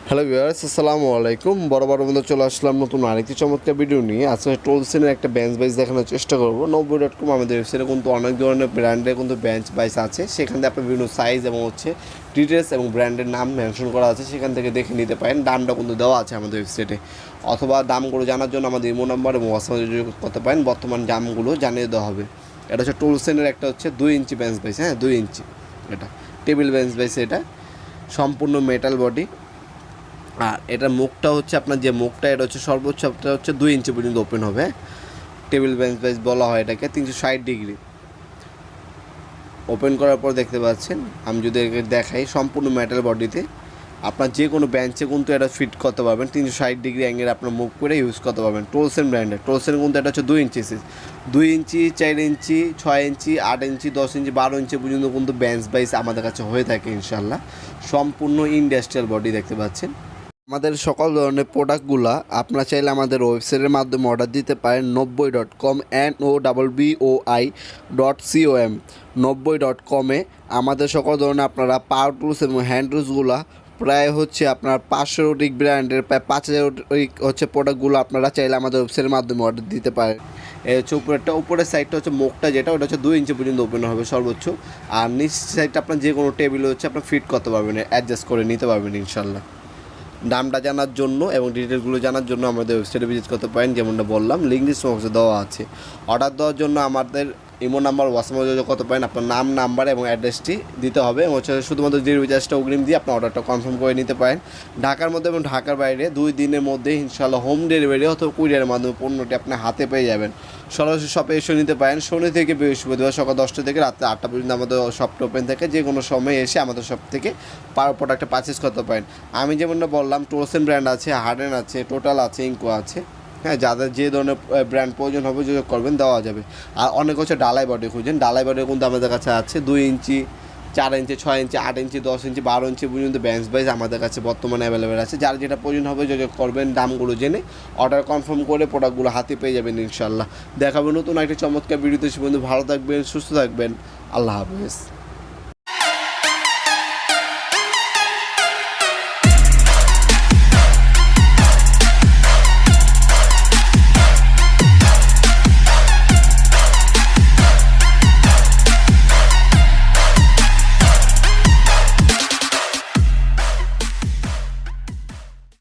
Hello viewers, আসসালামু আলাইকুম। বড় বন্ধু চলে আসলাম নতুন আরেকটি চমৎকার ভিডিও নিয়ে। আজকে টোলসেনের একটা বেঞ্চ বাইস দেখানোর চেষ্টা করবো। 90.com আমাদের ওয়েবসাইটে কিন্তু অনেক ধরনের ব্র্যান্ডের কিন্তু বেঞ্চ বাইস আছে। সেখান থেকে আপনার বিভিন্ন সাইজ এবং ডিটেলস এবং ব্র্যান্ডের নাম মেনশন করা আছে, সেখান থেকে দেখে নিতে পারেন। দামটা কিন্তু দেওয়া আছে আমাদের ওয়েবসাইটে, অথবা দামগুলো জানার জন্য আমাদের ইমো নাম্বার এবং হোয়াটসঅ্যাপে যোগাযোগ করতে পারেন। বর্তমান দামগুলো জানিয়ে দেওয়া হবে। এটা হচ্ছে টোলসেনের একটা হচ্ছে 2 ইঞ্চি বেঞ্চ বাইস, 2 ইঞ্চি। এটা টেবিল বেঞ্চ বাইস, এটা সম্পূর্ণ মেটাল বডি। আর এটার মুখটা হচ্ছে আপনার যে মুখটা, এটা হচ্ছে সর্বোচ্চ আপনার হচ্ছে 2 ইঞ্চি পর্যন্ত ওপেন হবে। টেবিল বেঞ্চ বাইস বলা হয় এটাকে। 360 ডিগ্রি ওপেন করার পর দেখতে পাচ্ছেন, আমি যদি একে দেখাই, সম্পূর্ণ মেটাল বডিতে আপনার যে কোনো বেঞ্চে কিন্তু এটা ফিট করতে পারবেন। 360 ডিগ্রি অ্যাঙ্গেল আপনার মুভ করে ইউজ করতে পারবেন। টোলসেন ব্র্যান্ডের। টোলসেন কিন্তু এটা হচ্ছে 2 ইঞ্চি সাইজ। 2 ইঞ্চি, 4 ইঞ্চি, 6 ইঞ্চি, 8 ইঞ্চি, 10 ইঞ্চি, 12 ইঞ্চি পর্যন্ত কিন্তু বেঞ্চ বাইস আমাদের কাছে হয়ে থাকে ইনশাল্লাহ। সম্পূর্ণ ইন্ডাস্ট্রিয়াল বডি দেখতে পাচ্ছেন। আমাদের সকল ধরনের প্রোডাক্টগুলো আপনারা চাইলে আমাদের ওয়েবসাইটের মাধ্যমে অর্ডার দিতে পারেন। 90.com NOBBOI.com 90.com-এ আমাদের সকল ধরনের আপনারা পাওয়ার টুলস এবং হ্যান্ড টুলসগুলো প্রায় হচ্ছে আপনার 500 ব্র্যান্ডের প্রায় 5000 হচ্ছে প্রোডাক্টগুলো আপনারা চাইলে আমাদের ওয়েবসাইটের মাধ্যমে অর্ডার দিতে পারেন। এই হচ্ছে উপরের সাইডটা হচ্ছে মুখটা, যেটা ওটা হচ্ছে 2 ইঞ্চি পর্যন্ত ওপেন হবে সর্বোচ্চ। আর নিচ সাইডটা আপনার যে কোনো টেবিলে হচ্ছে আপনার ফিট করতে পারবেন, অ্যাডজাস্ট করে নিতে পারবেন ইনশাল্লাহ। দামটা জানার জন্য এবং ডিটেলগুলো জানার জন্য আমাদের ওয়েবসাইটে ভিজিট করতে পারেন। যেমনটা বললাম, লিঙ্ক ডিসক্রিপশনে দেওয়া আছে। অর্ডার দেওয়ার জন্য আমাদের ইমো নাম্বার, হোয়াটসঅ্যাপে যোগাযোগ করতে পারেন। আপনার নাম, নাম্বার এবং অ্যাড্রেসটি দিতে হবে এবং হচ্ছে শুধুমাত্র ডেলিভারি চার্জটা অগ্রিম দিয়ে আপনার অর্ডারটা কনফার্ম করে নিতে পারেন। ঢাকার মধ্যে এবং ঢাকার বাইরে 2 দিনের মধ্যে ইনশাআল্লাহ হোম ডেলিভারি অথবা কুরিয়ারের মাধ্যমে পণ্যটি আপনি হাতে পেয়ে যাবেন। সরাসরি শপে এসে নিতে পারেন। শনি থেকে বৃহস্পতিবার সকাল 10টা থেকে রাত 8টা পর্যন্ত আমাদের শপটা ওপেন থাকে। যে কোনো সময় এসে আমাদের শপ থেকে প্রোডাক্টটা পারচেস করতে পারেন। আমি যেমনটা বললাম, টোলসেন ব্র্যান্ড আছে, হার্ডেন আছে, টোটাল আছে, ইনকো আছে। যাদের যে ধরনের ব্র্যান্ড প্রয়োজন হবে যোগাযোগ করবেন, দেওয়া যাবে। আর অনেক হচ্ছে ডালাই বডি খুঁজেন। ডালাই বডি কিন্তু আমাদের কাছে আছে 2 ইঞ্চি, 4 ইঞ্চি, 6 ইঞ্চি, 8 ইঞ্চি, 10 ইঞ্চি, 12 ইঞ্চি পর্যন্ত বেঞ্চ বাইস আমাদের কাছে বর্তমানে অ্যাভেলেবেল আছে। যার যেটা প্রয়োজন হবে যোগাযোগ করবেন, দামগুলো জেনে অর্ডার কনফার্ম করে প্রোডাক্টগুলো হাতে পেয়ে যাবেন ইনশাল্লাহ। দেখাবো নতুন একটা চমৎকার ভিডিওতে। সে বন্ধু ভালো থাকবেন, সুস্থ থাকবেন। আল্লাহ হাফেজ।